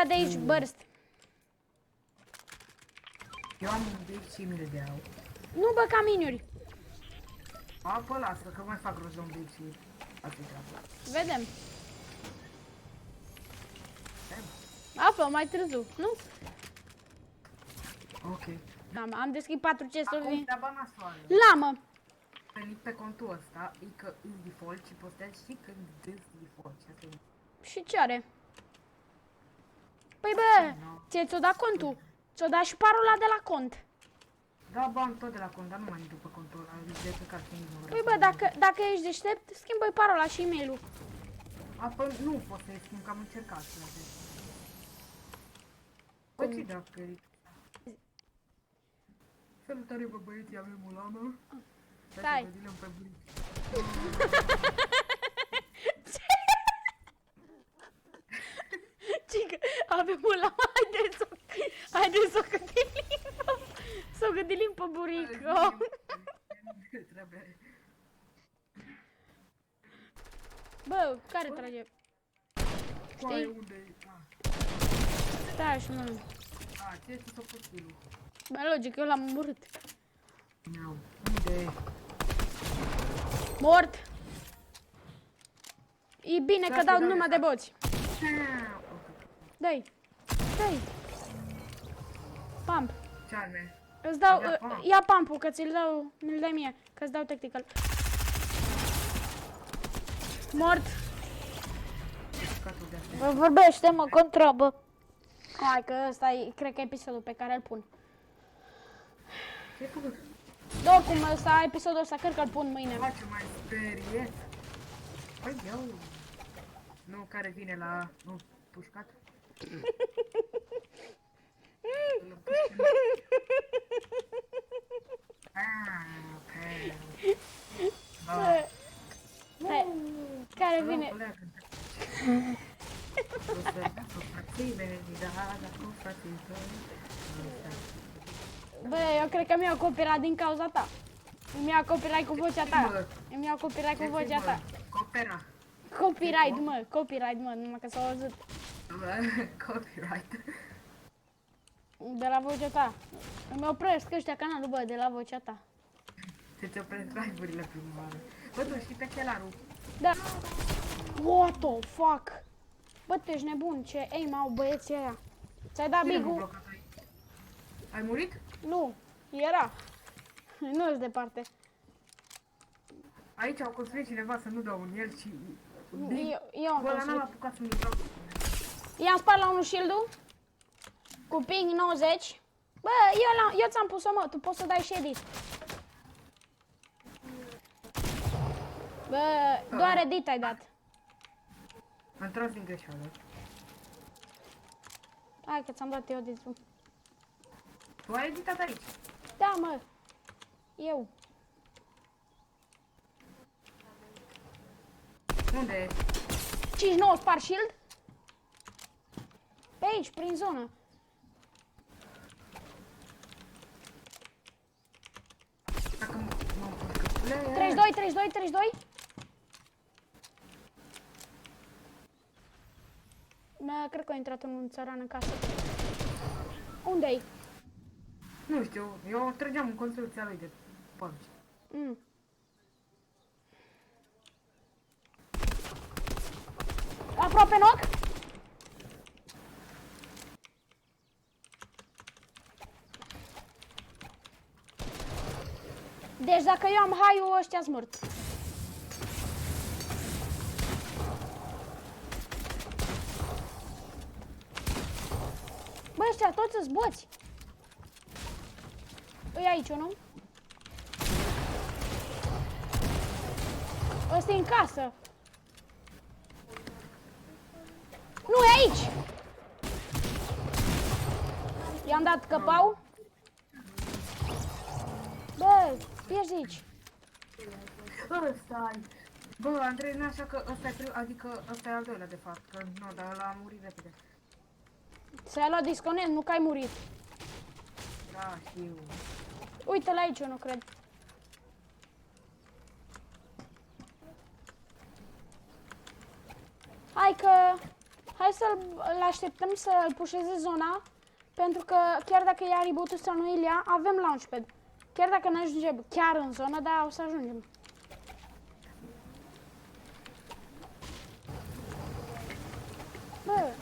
ia de aici, burst. Eu am un bic și mi-l deau. Nu bă caminiuri. Apă, lasă, că mai fac rost de un bic și... Asta-i treaba. Vedem. Află mai târziu, nu? Ok. Am deschis 4 chesturi. Acum treaba nasoală. Lamă. Venit pe contul ăsta, e că e default și postezi și când îți default. Și asta e... Și ce are? Păi bă, ți-o dat contul. Ți-o dat și parola de la cont. Da, bani tot de la cont, dar nu mai intru pe contul ăla, de pe care nu Păi bă, dacă ești deștept, schimbă-i parola și e-mail-ul. Apă, nu pot să-i schimb, că am încercat să le Păi ce dacă e? Salutare, bă, băieții, avem o lamă. Stai. Să vă pe bunic. Cică, avem o lamă, haideți să o gândilim. Să o gândilim pe burică. Trebuie. Bă, care trage? Coaie, unde e? Stai așa, mă. Ce este să pot filul? Bă, logic, eu l-am omorât. Nu. Unde e? Mort. E bine că dau numai de boți. Dai. Dai. Pump. Ce arme? Îți dau, ia pump-ul, că ți-l dau, mi-l dai mie, că îți dau tactical. Mort. Bă, vorbește, mă, contra, bă. Hai că ăsta e, cred că e episodul pe care îl pun. Ce-ai făcut? Da, oricum, ăsta, episodul ăsta, cred că îl pun mâine. Face mai speriet. Păi eu. Nu, care vine la... Nu, pușcat? Hai, care vine? Bă, eu cred că mi-au copyright din cauza ta. Mi-au copyright cu vocea ta. Mi-au copyright cu vocea ta. Copera. Copyright, mă, numai că s-au auzit. Copyright. De la vocea ta. Îmi opresc ăștia canalul, bă, de la vocea ta. Să-ți opresc live-urile prima oară. Bă, tu știi pe chelarul? Da. What the fuck? Bă, tu ești nebun, ce aim au băieții ăia. Ți-ai dat big-ul? Ai murit? Nu, era. Nu-s departe. Aici au construit cineva să nu dau în el și... Eu am Bă, ăla n-am construit. apucat să nu dau. I-am spart la unul shield-ul. Cu ping 90. Bă, eu ți-am pus-o, mă, tu poți să dai și edit. Bă, doar edit ai dat. Am tras din greșeală. Hai că ți-am dat eu editul. Tu ai editat aici? Da, mă. Eu. Unde e? 5-9 spar shield. Pe aici, prin zonă. Dacă m-am pus 32. Cred că a intrat un țăran în casă. Unde-i? Nu știu, eu trăgeam în construcția lui de porci. Aproape knock. Deci dacă eu am high-ul, ăștia-s mort. Bă, ăștia toți îți boți. E aici unul. Ăsta e în casă. Nu, e aici. I-am dat căpau. Bă, ești aici. Bă, stai. Bă, Andrei, nu așa că ăsta e primul, adică ăsta e al doilea de fapt, că nu, dar ăla a murit repede. Ți-ai luat disconnect, nu că ai murit. Da, știu. Uite-l aici unul, cred. Hai să-l așteptăm să-l pușeze zona, pentru că chiar dacă ia reboot-ul sau nu îl ia, avem launchpad. Chiar dacă nu ajungem chiar în zonă, dar o să ajungem. Bă!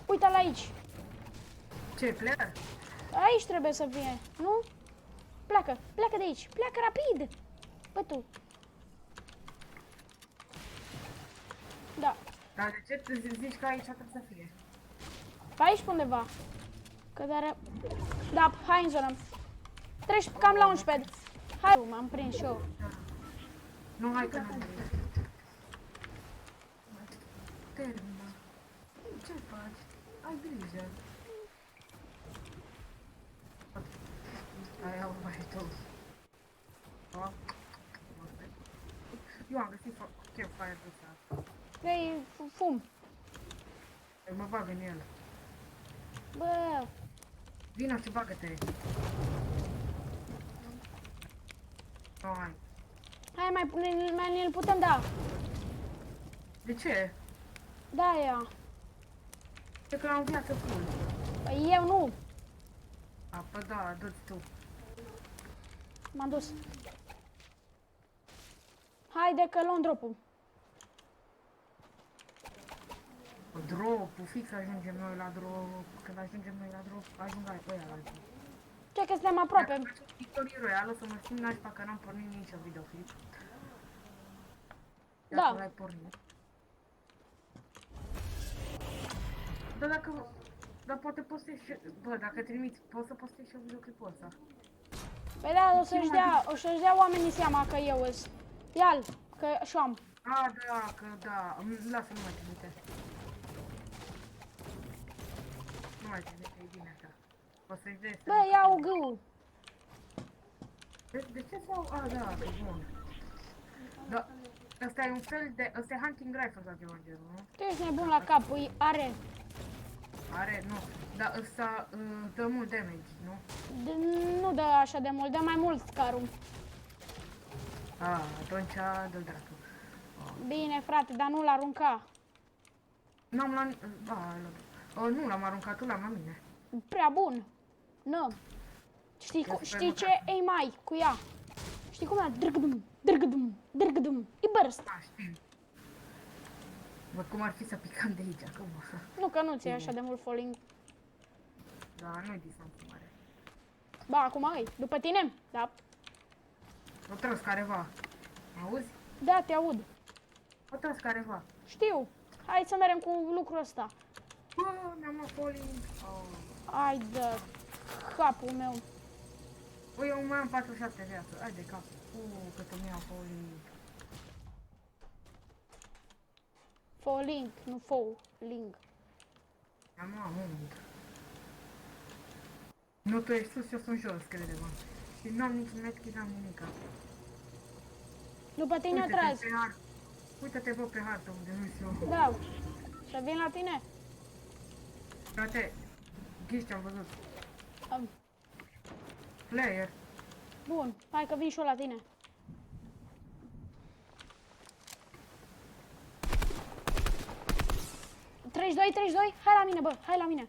Uite-l aici! Ce, player? Aici trebuie să fie, nu? Pleacă, pleacă de aici, pleacă rapid! Bă, tu! Da, Dar de ce zici că aici trebuie să fie? pe aici pe undeva. Că dar... Da, hai în zonă. Treci cam launchpad. Hai, m-am prins și eu. Nu, hai că nu. Termină. Ce faci? Ai grijă. Ai au mai tot. Eu am găsit campfire de sat. Vrei fum? Mă bag în el. Bă, Vino și bagă-te. Nu, hai. hai mai îl putem da. De ce? Da, ea. E că am viață full. Păi eu nu. A, pă da, dă-ți tu. M-am dus. Haide că luăm drop-ul. Drop-ul, fix ajungem noi la drop. Când ajungem noi la drop, ajung ăia la drop. Ce că suntem aproape. Dacă facem Victory Royale, o să mă simt nașpa că n-am pornit nici o videoclip. Da. Dacă l-ai pornit. Dar dacă... Dar poate postezi și... Bă, dacă trimiți, poți să postezi și videoclipul ăsta. Păi da, o să-și dea oamenii seama că eu îs. Ia-l, că și am. A, da, că da. Lasă, nu mai trimite. Nu mai trimite, e bine așa. O să-și dea Bă, iau gâul. De ce sau... A, da, e bun. Da, ăsta e un fel de... Ăsta e hunting rifle sau ceva genul, nu? Tu ești nebun la cap, are. Are, nu. Dar ăsta dă mult damage, nu? Nu dă așa de mult, dă mai mult scarul. A, atunci dă-l dracu. Bine, frate, dar nu-l arunca. N-am la... nu l-am aruncat, tu l-am la mine. Prea bun. Nu. Știi ce? Ei mai, cu ea. Știi cum e? Drgdum, drgdum, drgdum. E burst. A, știu. Văd cum ar fi să picăm de aici acum. Nu că nu ți-e așa de mult falling. Da, nu-i distanță mare. Ba, acum îi. După tine? Da. O tras careva. Auzi? Da, te aud. O tras careva. Știu. Hai să mergem cu lucrul ăsta. Bă, mi-am luat falling. Oh. Ai de capul meu. Bă, eu mai am 47 viață. Hai de cap. Cât îmi iau falling. Falling, nu falling. Am luat mult. Nu, tu ești sus, eu sunt jos, crede-mă. Și n-am nici medkit, n-am nimica. După tine Uite-te atrás. pe hartă. Uite-te, bă, pe hartă unde nu eu. Da. Să vin la tine? Frate, ghiși ce-am văzut. Am. Player. Bun, hai că vin și eu la tine. Treci doi, hai la mine, bă, hai la mine.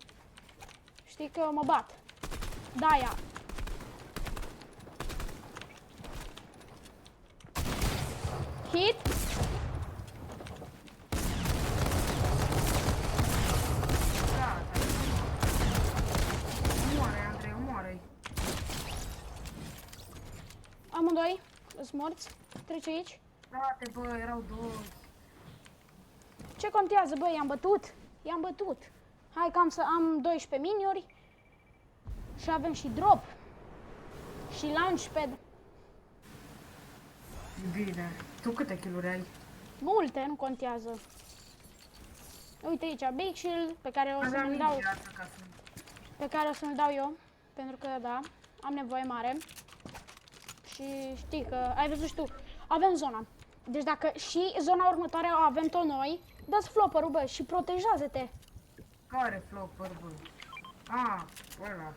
Știi că mă bat. Da-ia. Hit. Da, da. Omoară-i, Andrei, omoară-i. Amândoi, îți morți. Treci aici. Frate, bă, erau doi. Ce contează, bă, i-am bătut. I-am bătut. Hai că am 12 miniuri. Și avem și drop. Și launchpad. Bine. Tu câte kill-uri ai? Multe, nu contează. Uite aici, Big Shield, pe care o să-mi dau, eu. Pentru că, da, am nevoie mare. Și știi că, ai văzut și tu, avem zona. Deci dacă și zona următoare o avem tot noi, dați flopper-ul, bă, și protejează-te. Care flopper, bă? Ah, ăla.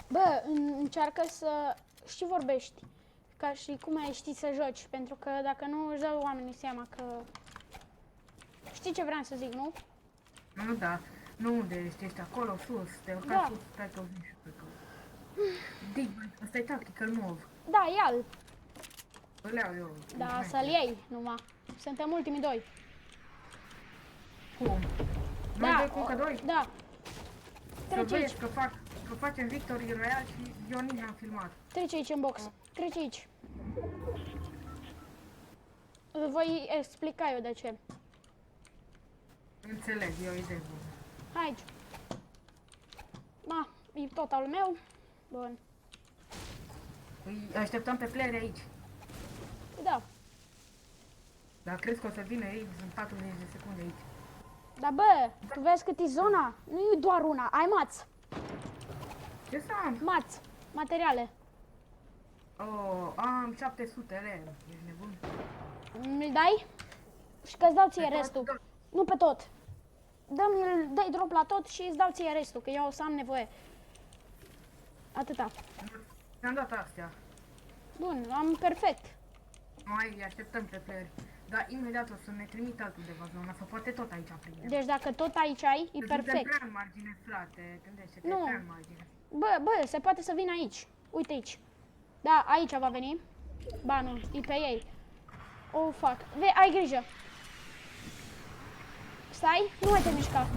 Bă, încearcă să și vorbești ca și cum ai ști să joci, pentru că dacă nu își dau oamenii seama că... Știi ce vreau să zic, nu? Nu, da. Nu unde ești, ești acolo sus, te urcat Da. sus, stai că vin și pe acolo. Dig, ăsta e tactical move. Da, ia-l. Îl iau eu. Da, să-l iei numai. Suntem ultimii doi. Cum? Noi Da, doi cu încă doi? da. Să Trece aici, vezi că facem victory royal și eu nici n-am filmat. trece aici în box. Trece aici. Îl voi explica eu de ce. Înțeleg, e o idee bună. Hai aici. Da, e tot al meu. Bun. Îi așteptăm pe player aici. Da. Dar crezi că o să vină ei? Sunt 40 de secunde aici. Dar bă, tu vezi cât e zona? Nu e doar una, ai maț. Ce să am? Maț, materiale. Oh, am 700 lei. Ești nebun? Mi-l dai? Și că-ți dau ție Pe tot, restul. da. Nu pe tot. Dai drop la tot și îți dau ție restul, că eu o să am nevoie. Atâta. Ți-am dat astea. Bun, am perfect. Mai îi așteptăm pe player. Dar imediat o să ne trimit altul de zona, sau poate tot aici prindem. Deci dacă tot aici ai, e Suntem perfect. prea în margine, frate. Gândește-te, Nu. prea în margine. Bă, se poate să vină aici. Uite aici. Da, aici va veni. Ba nu, e pe ei. Oh, fuck. Ai grijă. Stai, nu mai te mișca.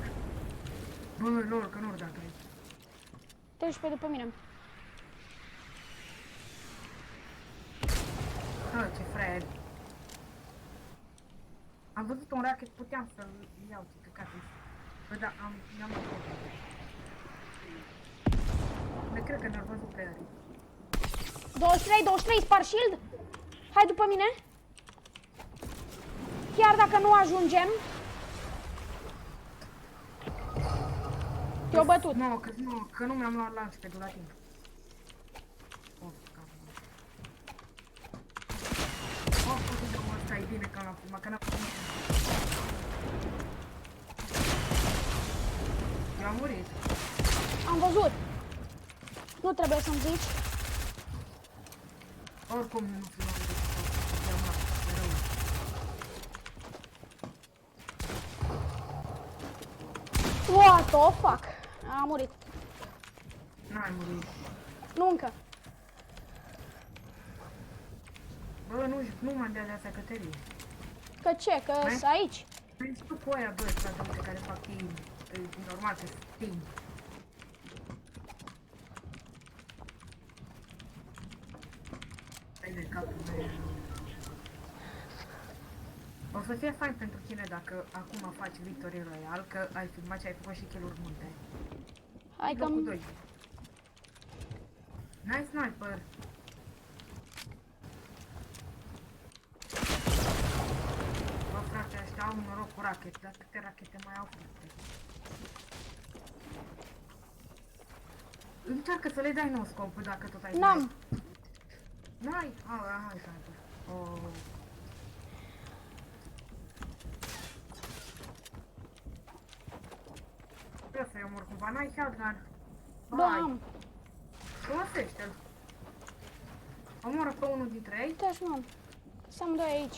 Bă, lor, că nu dacă aici. Treci pe după mine. Bă, ce fraier. Am văzut un racket, puteam să-l iau, ce căcat e. Bă, da, i-am văzut. Ne cred că ne-au văzut playerii. 23, spar shield. Hai după mine. Chiar dacă nu ajungem. Te-au bătut. Că nu mi-am luat launchpad-ul la timp. Oh, capul. Oh, putin, mă, ăsta e bine că l-am filmat, că n-am filmat. Eu am murit. Am văzut. Nu trebuie să-mi zici. Oricum nu filmam de i-am luat, e rău. What the fuck? Am murit. N-ai murit. Nu încă. Bă, nu mă dea de asta cătărie. Că ce? Că Mai? sunt aici. Mai tu cu aia, bă, ăsta de uite, care fac team. E normal să team. Hai de capul meu. O să fie fain pentru tine dacă acum faci Victory Royale, că ai filmat și ai făcut și kill-uri multe. Hai că... Locul 2. N-ai sniper. Bă, frate, ăștia au un noroc cu rachete, dar câte rachete mai au, frate? Încearcă să le dai nou scopul dacă tot ai. N-am. N-ai? Hai, sniper. Oh. Trebuie să-i omor cumva, n-ai shotgun. Bă, am. Folosește-l. Omoră pe unul dintre ei. Uite-și, mă. Să am doi aici.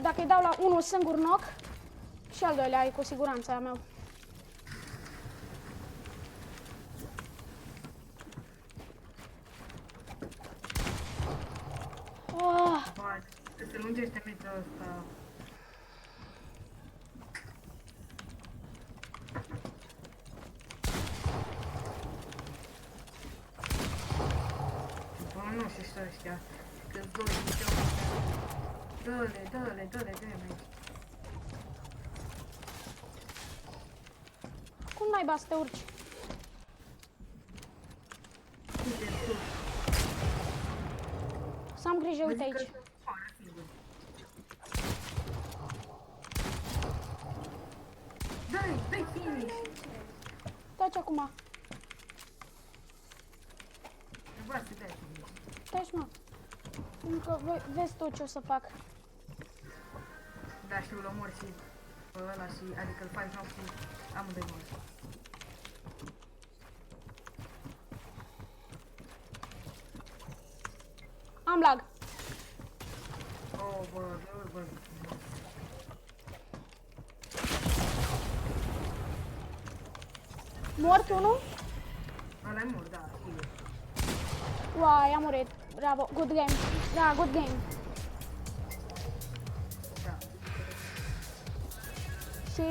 Dacă îi dau la unul singur knock, și al doilea e cu siguranță a meu. Oh, Vai, că se lungește metrul ăsta. Bă, nu știu ce ăștia. Că-s doi dintre ăștia. Dă-le, damage. cum naiba să te urci? Uite, sus. Să am grijă, uite Vezi că aici. sunt fără, sigur. Dă-i finish. Taci acum. Trebuia să dai finish. Taci, mă. Încă vezi tu ce o să fac. Da, știu, îl omor și pe ăla și, adică îl faci joc și amândoi mor. Am lag. Oh, bă. Mort unul? Ăla-i mor, da, știu. Uai, am murit. Bravo, good game. Da, good game. Da. Și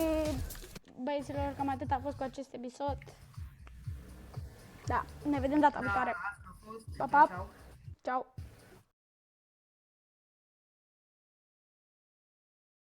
băieților, cam atât a fost cu acest episod. Da, ne vedem data viitoare. Asta a fost. Pa, pa. Ceau.